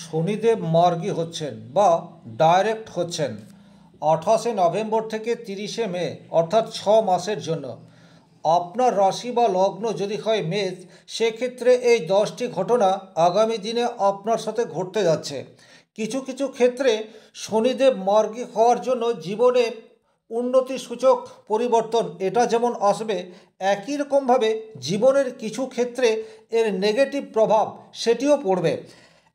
শনিদেব মার্গী হচ্ছেন বা ডাইরেক্ট হচ্ছেন 28শে নভেম্বর থেকে 30শে মে, অর্থাৎ 6 মাসের জন্য। আপনার রাশি বা লগ্ন যদি হয় মেষ, সেক্ষেত্রে এই 10টি ঘটনা আগামী দিনে আপনার সাথে ঘটতে যাচ্ছে। কিছু কিছু ক্ষেত্রে শনিদেব মার্গী হওয়ার জন্য জীবনে উন্নতি সূচক পরিবর্তন এটা যেমন আসবে, একই রকমভাবে জীবনের কিছু ক্ষেত্রে এর নেগেটিভ প্রভাব সেটিও পড়বে।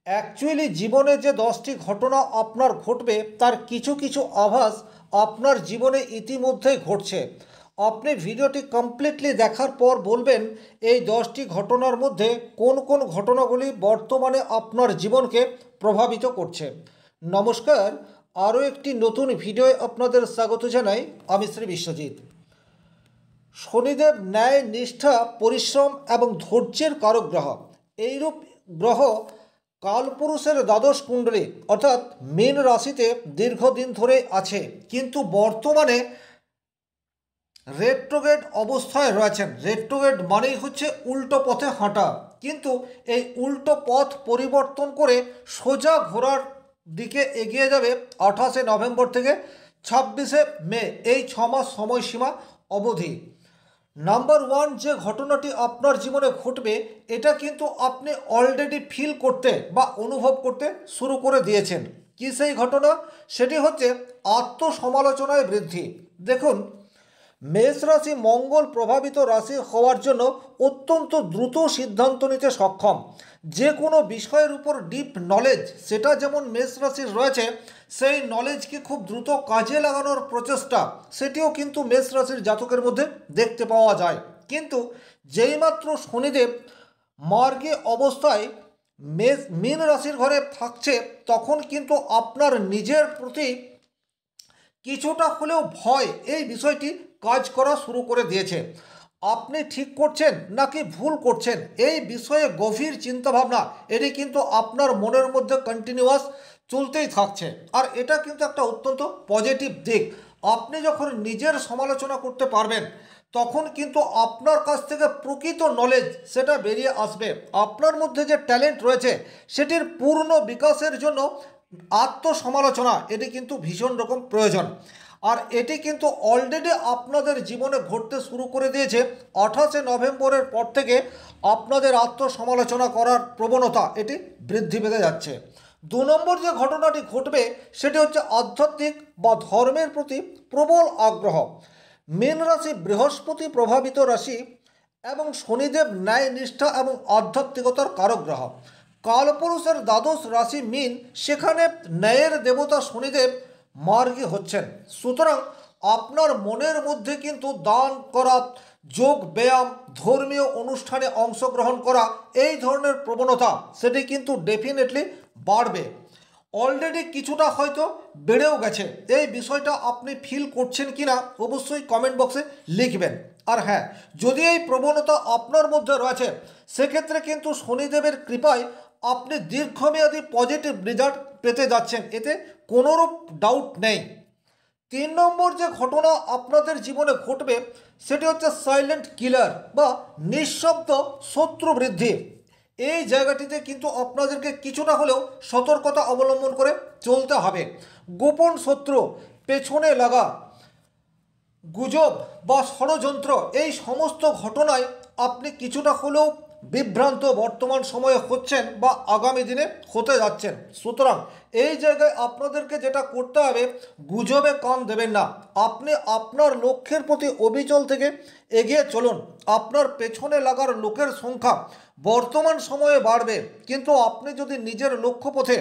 অ্যাকচুয়ালি জীবনে যে 10টি ঘটনা আপনার ঘটবে তার কিছু কিছু আভাস আপনার জীবনে ইতিমধ্যেই ঘটছে। আপনি ভিডিওটি কমপ্লিটলি দেখার পর বলবেন এই 10টি ঘটনার মধ্যে কোন কোন ঘটনাগুলি বর্তমানে আপনার জীবনকে প্রভাবিত করছে। নমস্কার, আরও একটি নতুন ভিডিওয় আপনাদের স্বাগত জানাই। আমি শ্রী বিশ্বজিৎ। শনিদেব ন্যায়, নিষ্ঠা, পরিশ্রম এবং ধৈর্যের কারক গ্রহ। এইরূপ গ্রহ কালপুরুষের দ্বাদশ কুণ্ডলী অর্থাৎ মীন রাশিতে দীর্ঘদিন ধরে আছে, কিন্তু বর্তমানে রেট্রোগ্রেড অবস্থায় রয়েছেন। রেট্রোগ্রেড মানেই হচ্ছে উল্টো পথে হাঁটা, কিন্তু এই উল্টো পথ পরিবর্তন করে সোজা ঘোরার দিকে এগিয়ে যাবে 28শে নভেম্বর থেকে 26শে মে, এই 6 মাস সময়সীমা অবধি। নাম্বার 1 যে ঘটনাটি আপনার জীবনে ঘটবে, এটা কিন্তু আপনি অলরেডি ফিল করতে বা অনুভব করতে শুরু করে দিয়েছেন। কি সেই ঘটনা? সেটি হচ্ছে আত্মসমালোচনায় বৃদ্ধি। দেখুন, মেষ রাশি মঙ্গল প্রভাবিত রাশি হওয়ার জন্য অত্যন্ত দ্রুত সিদ্ধান্ত নিতে সক্ষম। যে কোনো বিষয়ের উপর ডিপ নলেজ সেটা যেমন মেষ রাশির রয়েছে, সেই নলেজকে খুব দ্রুত কাজে লাগানোর প্রচেষ্টা সেটিও কিন্তু মেষ রাশির জাতকের মধ্যে দেখতে পাওয়া যায়। কিন্তু যেইমাত্র শনিদেব মার্গে অবস্থায় মীন রাশির ঘরে থাকছে, তখন কিন্তু আপনার নিজের প্রতি কিছুটা হলেও ভয় এই বিষয়টি কাজ করা শুরু করে দিয়েছে। আপনি ঠিক করছেন নাকি ভুল করছেন এই বিষয়ে গভীর চিন্তাভাবনা এটি কিন্তু আপনার মনের মধ্যে কন্টিনিউয়াস চলতেই থাকছে। আর এটা কিন্তু একটা অত্যন্ত পজিটিভ দিক। আপনি যখন নিজের সমালোচনা করতে পারবেন, তখন কিন্তু আপনার কাছ থেকে প্রকৃত নলেজ সেটা বেরিয়ে আসবে। আপনার মধ্যে যে ট্যালেন্ট রয়েছে সেটির পূর্ণ বিকাশের জন্য আত্মসমালোচনা এটি কিন্তু ভীষণ রকম প্রয়োজন। আর এটি কিন্তু অলরেডি আপনাদের জীবনে ঘটতে শুরু করে দিয়েছে। 28শে নভেম্বরের পর থেকে আপনাদের আত্মসমালোচনা করার প্রবণতা এটি বৃদ্ধি পেতে যাচ্ছে। 2 নম্বর যে ঘটনাটি ঘটবে সেটি হচ্ছে আধ্যাত্মিক বা ধর্মের প্রতি প্রবল আগ্রহ। মীন রাশি বৃহস্পতি প্রভাবিত রাশি এবং শনিদেব ন্যায়, নিষ্ঠা এবং আধ্যাত্মিকতার কারক গ্রহ। কালপুরুষের দ্বাদশ রাশি মীন, সেখানে ন্যায়ের দেবতা শনিদেব মার্গী হচ্ছেন। সুতরাং আপনার মনের মধ্যে কিন্তু দান করা, যোগ ব্যায়াম, ধর্মীয় অনুষ্ঠানে অংশগ্রহণ করা, এই ধরনের প্রবণতা সেটি কিন্তু ডেফিনেটলি বাড়বে। অলরেডি কিছুটা হয়তো বেড়েও গেছে। এই বিষয়টা আপনি ফিল করছেন কিনা অবশ্যই কমেন্ট বক্সে লিখবেন। আর হ্যাঁ, যদি এই প্রবণতা আপনার মধ্যে রয়েছে, সেক্ষেত্রে কিন্তু শনিদেবের কৃপায় আপনি দীর্ঘমেয়াদী পজিটিভ রেজাল্ট পেতে যাচ্ছেন, এতে কোনোরূপ ডাউট নেই। 3 নম্বর যে ঘটনা আপনাদের জীবনে ঘটবে সেটি হচ্ছে সাইলেন্ট কিলার বা নিঃশব্দ শত্রু বৃদ্ধি। এই জায়গাটিতে কিন্তু আপনাদেরকে কিছুটা হলেও সতর্কতা অবলম্বন করে চলতে হবে। গোপন শত্রু, পেছনে লাগা, গুজব বা ষড়যন্ত্র, এই সমস্ত ঘটনায় আপনি কিছুটা হলেও বিভ্রান্ত বর্তমান সময়ে হচ্ছেন বা আগামী দিনে হতে যাচ্ছেন। সুতরাং এই জায়গায় আপনাদেরকে যেটা করতে হবে, গুজবে কান দেবেন না। আপনি আপনার লক্ষ্যের প্রতি অবিচল থেকে এগিয়ে চলুন। আপনার পেছনে লাগার লোকের সংখ্যা বর্তমান সময়ে বাড়বে, কিন্তু আপনি যদি নিজের লক্ষ্যপথে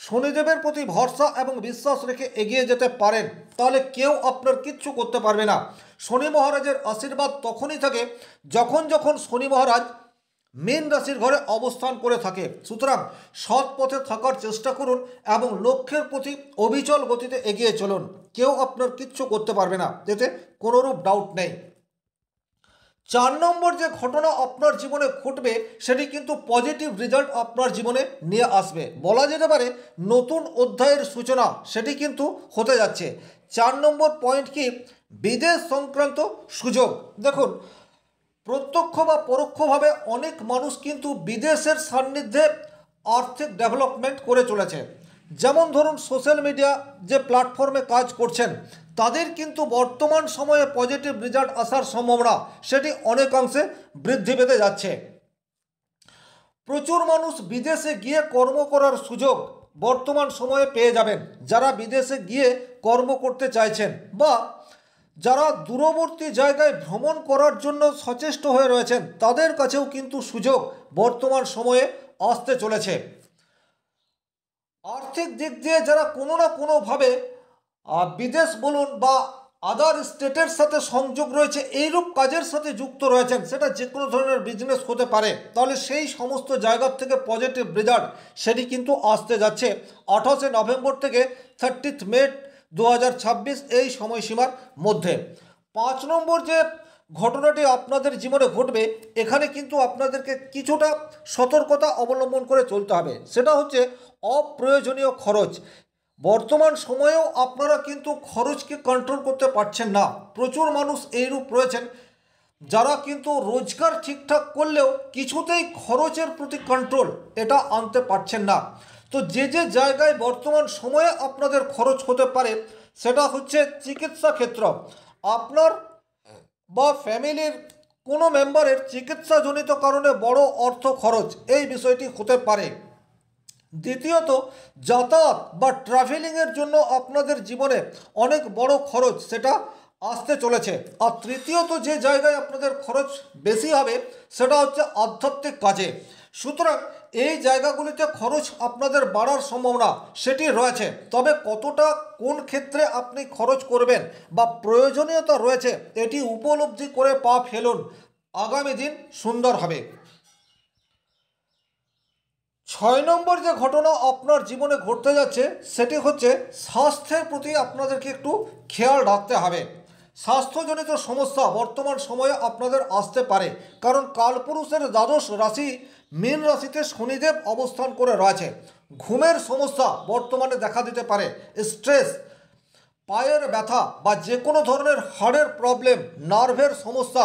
শনিদেবের প্রতি ভরসা এবং বিশ্বাস রেখে এগিয়ে যেতে পারেন, তাহলে কেউ আপনার কিচ্ছু করতে পারবে না। শনি মহারাজের আশীর্বাদ তখনই থাকে যখন যখন শনি মহারাজ মীন রাশির ঘরে অবস্থান করে থাকে। সুতরাং সৎ পথে থাকার চেষ্টা করুন এবং লক্ষ্যের প্রতি অবিচল গতিতে এগিয়ে চলুন। কেউ আপনার কিচ্ছু করতে পারবে না, এতে কোনোরূপ ডাউট নেই। 4 নম্বর যে ঘটনা আপনার জীবনে ঘটবে সেটি কিন্তু পজিটিভ রেজাল্ট আপনার জীবনে নিয়ে আসবে। বলা যেতে পারে নতুন অধ্যায়ের সূচনা সেটি কিন্তু হতে যাচ্ছে। 4 নম্বর পয়েন্ট কি? বিদেশ সংক্রান্ত সুযোগ। দেখুন, প্রত্যক্ষ বা পরোক্ষভাবে অনেক মানুষ কিন্তু বিদেশের সান্নিধ্যে আর্থিক ডেভেলপমেন্ট করে চলেছে। যেমন ধরুন সোশ্যাল মিডিয়া যে প্ল্যাটফর্মে কাজ করছেন তাদের কিন্তু বর্তমান সময়ে পজিটিভ রেজাল্ট আসার সম্ভাবনা সেটি অনেকাংশে বৃদ্ধি পেতে যাচ্ছে। প্রচুর মানুষ বিদেশে গিয়ে কর্ম করার সুযোগ বর্তমান সময়ে পেয়ে যাবেন। যারা বিদেশে গিয়ে কর্ম করতে চাইছেন বা যারা দূরবর্তী জায়গায় ভ্রমণ করার জন্য সচেষ্ট হয়ে রয়েছেন তাদের কাছেও কিন্তু সুযোগ বর্তমান সময়ে আসতে চলেছে। আর্থিক দিক দিয়ে যারা কোনো না কোনোভাবে বিদেশ বলুন বা আদার স্টেটের সাথে সংযোগ রয়েছে এইরূপ কাজের সাথে যুক্ত রয়েছেন, সেটা যে কোনো ধরনের বিজনেস হতে পারে, তাহলে সেই সমস্ত জায়গার থেকে পজিটিভ রেজাল্ট সেটি কিন্তু আসতে যাচ্ছে 28শে নভেম্বর থেকে 30 মে 2026 এই সময়সীমার মধ্যে। 5 নম্বর যে ঘটনাটি আপনাদের জীবনে ঘটবে এখানে কিন্তু আপনাদেরকে কিছুটা সতর্কতা অবলম্বন করে চলতে হবে। সেটা হচ্ছে অপ্রয়োজনীয় খরচ। বর্তমান সময়েও আপনারা কিন্তু খরচকে কন্ট্রোল করতে পারছেন না। প্রচুর মানুষ এইরূপ রয়েছেন যারা কিন্তু রোজগার ঠিকঠাক করলেও কিছুতেই খরচের প্রতি কন্ট্রোল এটা আনতে পারছেন না। তো যে যে জায়গায় বর্তমান সময়ে আপনাদের খরচ হতে পারে সেটা হচ্ছে চিকিৎসা ক্ষেত্র। আপনার বা ফ্যামিলির কোনো মেম্বারের চিকিৎসাজনিত কারণে বড় অর্থ খরচ এই বিষয়টি হতে পারে। দ্বিতীয়ত যাতায়াত বা ট্রাভেলিংয়ের জন্য আপনাদের জীবনে অনেক বড় খরচ সেটা আসতে চলেছে। আর তৃতীয়ত যে জায়গায় আপনাদের খরচ বেশি হবে সেটা হচ্ছে আধ্যাত্মিক কাজে। সুতরাং এই জায়গাগুলিতে খরচ আপনাদের বাড়ার সম্ভাবনা সেটি রয়েছে। তবে কতটা কোন ক্ষেত্রে আপনি খরচ করবেন বা প্রয়োজনীয়তা রয়েছে এটি উপলব্ধি করে পা ফেলুন, আগামী দিন সুন্দর হবে। 6 নম্বর যে ঘটনা আপনার জীবনে ঘটতে যাচ্ছে সেটি হচ্ছে স্বাস্থ্যের প্রতি আপনাদেরকে একটু খেয়াল রাখতে হবে। স্বাস্থ্যজনিত সমস্যা বর্তমান সময়ে আপনাদের আসতে পারে, কারণ কালপুরুষের দ্বাদশ রাশি মীন রাশিতে শনিদেব অবস্থান করে রয়েছে। ঘুমের সমস্যা বর্তমানে দেখা দিতে পারে, স্ট্রেস, পায়ের ব্যথা বা যে কোনো ধরনের হাড়ের প্রবলেম, নার্ভের সমস্যা,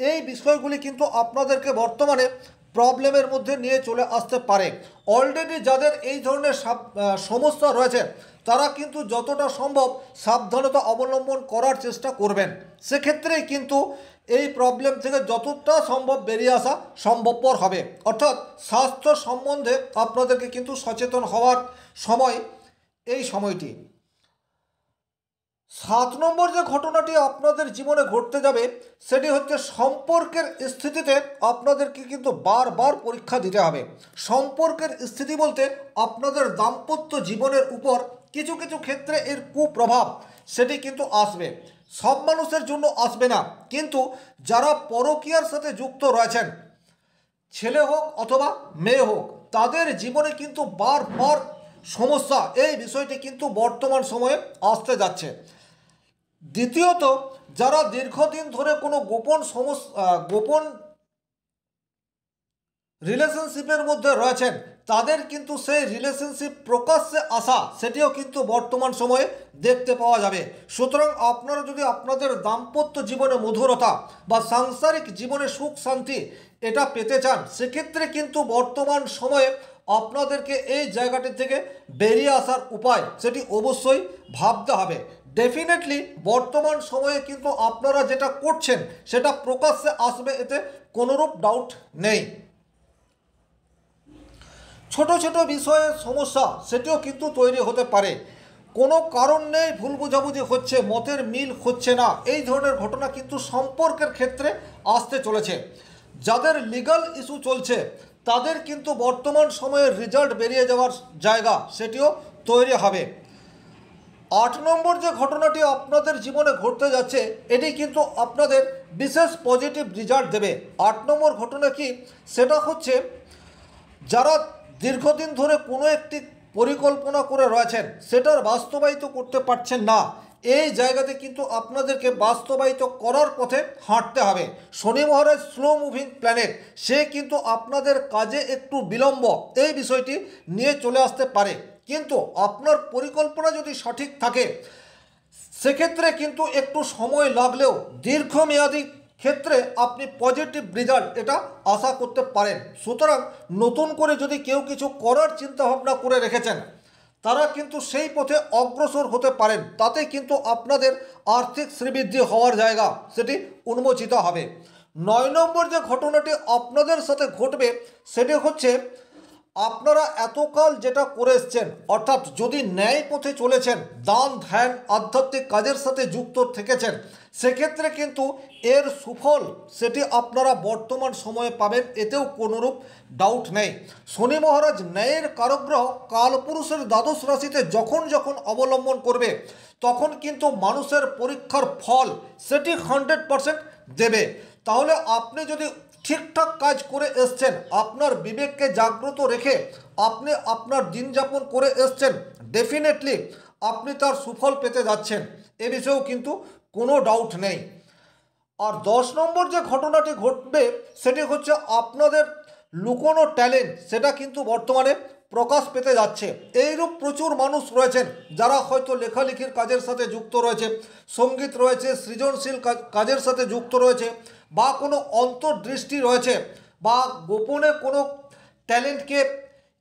এই বিষয়গুলি কিন্তু আপনাদেরকে বর্তমানে প্রবলেমের মধ্যে নিয়ে চলে আসতে পারে। অলরেডি যাদের এই ধরনের সমস্যা রয়েছে তারা কিন্তু যতটা সম্ভব সাবধানতা অবলম্বন করার চেষ্টা করবেন। সেক্ষেত্রেই কিন্তু এই প্রবলেম থেকে যতটা সম্ভব বেরিয়ে আসা সম্ভবপর হবে। অর্থাৎ স্বাস্থ্য সম্বন্ধে আপনাদেরকে কিন্তু সচেতন হওয়ার সময় এই সময়টি। 7 নম্বর যে ঘটনাটি আপনাদের জীবনে ঘটতে যাবে সেটি হচ্ছে সম্পর্কের স্থিতিতে আপনাদেরকে কিন্তু বারবার পরীক্ষা দিতে হবে। সম্পর্কের স্থিতি বলতে আপনাদের দাম্পত্য জীবনের উপর কিছু কিছু ক্ষেত্রে এর কুপ্রভাব সেটি কিন্তু আসবে। সব মানুষের জন্য আসবে না, কিন্তু যারা পরকীয়ার সাথে যুক্ত রয়েছেন, ছেলে হোক অথবা মেয়ে হোক, তাদের জীবনে কিন্তু বারবার সমস্যা এই বিষয়টি কিন্তু বর্তমান সময়ে আসতে যাচ্ছে। দ্বিতীয়ত যারা দীর্ঘদিন ধরে কোনো গোপন রিলেশনশিপের মধ্যে রয়েছেন তাদের কিন্তু সেই রিলেশনশিপ প্রকাশ্যে আসা সেটিও কিন্তু বর্তমান সময়ে দেখতে পাওয়া যাবে। সুতরাং আপনারা যদি আপনাদের দাম্পত্য জীবনে মধুরতা বা সাংসারিক জীবনে সুখ শান্তি এটা পেতে চান, সেক্ষেত্রে কিন্তু বর্তমান সময়ে আপনাদেরকে এই জায়গাটি থেকে বেরিয়ে আসার উপায় সেটি অবশ্যই ভাবতে হবে। ডেফিনেটলি বর্তমান সময়ে কিন্তু আপনারা যেটা করছেন সেটা প্রকাশ্যে আসবে, এতে কোনোরূপ ডাউট নেই। ছোট ছোট বিষয়ে সমস্যা সেটিও কিন্তু তৈরি হতে পারে। কোনো কারণ নেই ভুল বোঝাবুঝি হচ্ছে, মতের মিল হচ্ছে না, এই ধরনের ঘটনা কিন্তু সম্পর্কের ক্ষেত্রে আসতে চলেছে। যাদের লিগ্যাল ইস্যু চলছে তাদের কিন্তু বর্তমান সময়ে রেজাল্ট বেরিয়ে যাওয়ার জায়গা সেটিও তৈরি হবে। 8 নম্বর যে ঘটনাটি আপনাদের জীবনে ঘটতে যাচ্ছে এটি কিন্তু আপনাদের বিশেষ পজিটিভ রেজাল্ট দেবে। 8 নম্বর ঘটনা কি, সেটা হচ্ছে যারা দীর্ঘদিন ধরে কোনো একটি পরিকল্পনা করে রয়েছেন সেটার বাস্তবায়িত করতে পারছেন না, এই জায়গাতে কিন্তু আপনাদেরকে বাস্তবায়িত করার পথে হাঁটতে হবে। শনি মহারাজ স্লো মুভিং প্ল্যানেট, সে কিন্তু আপনাদের কাজে একটু বিলম্ব এই বিষয়টি নিয়ে চলে আসতে পারে, কিন্তু আপনার পরিকল্পনা যদি সঠিক থাকে সেক্ষেত্রে কিন্তু একটু সময় লাগলেও দীর্ঘমেয়াদী ক্ষেত্রে আপনি পজিটিভ রেজাল্ট এটা আশা করতে পারেন। সুতরাং নতুন করে যদি কেউ কিছু করার চিন্তাভাবনা করে রেখেছেন, তারা কিন্তু সেই পথে অগ্রসর হতে পারেন। তাতে কিন্তু আপনাদের আর্থিক শ্রীবৃদ্ধি হওয়ার জায়গা সেটি উন্মোচিত হবে। 9 নম্বর যে ঘটনাটি আপনাদের সাথে ঘটবে সেটি হচ্ছে, আপনারা এতকাল যেটা করে এসছেন, অর্থাৎ যদি ন্যায় পথে চলেছেন, দান ধ্যান আধ্যাত্মিক কাজের সাথে যুক্ত থেকেছেন, সেক্ষেত্রে কিন্তু এর সুফল সেটি আপনারা বর্তমান সময়ে পাবেন, এতেও কোনোরূপ ডাউট নেই। শনি মহারাজ ন্যায়ের কারগ্রহ কালপুরুষের দ্বাদশ রাশিতে যখন যখন অবলম্বন করবে, তখন কিন্তু মানুষের পরীক্ষার ফল সেটি 100% দেবে। তাহলে আপনি যদি ঠিকঠাক কাজ করে এসছেন, আপনার বিবেককে জাগ্রত রেখে আপনি আপনার দিন যাপন করে এসছেন, ডেফিনেটলি আপনি তার সুফল পেতে যাচ্ছেন, এ বিষয়েও কিন্তু কোনো ডাউট নেই। আর 10 নম্বর যে ঘটনাটি ঘটবে সেটি হচ্ছে, আপনাদের লুকোনো ট্যালেন্ট সেটা কিন্তু বর্তমানে প্রকাশ পেতে যাচ্ছে। এইরূপ প্রচুর মানুষ রয়েছেন যারা হয়তো লেখালেখির কাজের সাথে যুক্ত রয়েছে, সঙ্গীত রয়েছে, সৃজনশীল কাজের সাথে যুক্ত রয়েছে, বা কোনো অন্তর্দৃষ্টি রয়েছে, বা গোপনে কোনো ট্যালেন্টকে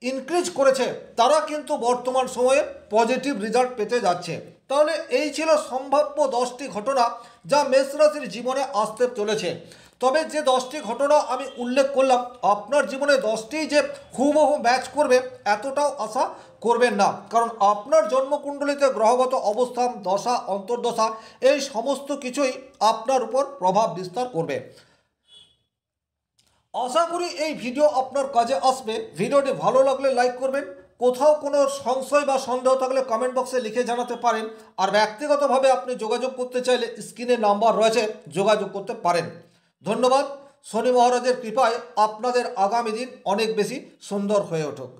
ইনক্রিজ করেছে, তারা কিন্তু বর্তমান সময়ে পজিটিভ রেজাল্ট পেতে যাচ্ছে। তাহলে এই ছিল সম্ভাব্য 10টি ঘটনা যা মেষ রাশির জীবনে আসতে চলেছে। তবে যে 10টি ঘটনা আমি উল্লেখ করলাম, আপনার জীবনে 10টি যে হুবহু ম্যাচ করবে এতটাও আশা করবেন না, কারণ আপনার জন্মকুণ্ডলিতে গ্রহগত অবস্থান, দশা, অন্তর্দশা এই সমস্ত কিছুই আপনার উপর প্রভাব বিস্তার করবে। আশা করি এই ভিডিও আপনার কাজে আসবে। ভিডিওটি ভালো লাগলে লাইক করবেন, কোথাও কোনো সংশয় বা সন্দেহ থাকলে কমেন্ট বক্সে লিখে জানাতে পারেন, আর ব্যক্তিগতভাবে আপনি যোগাযোগ করতে চাইলে স্ক্রিনে নাম্বার রয়েছে, যোগাযোগ করতে পারেন। ধন্যবাদ। শনি মহারাজের কৃপায় আপনাদের আগামী দিন অনেক বেশি সুন্দর হয়ে উঠুক।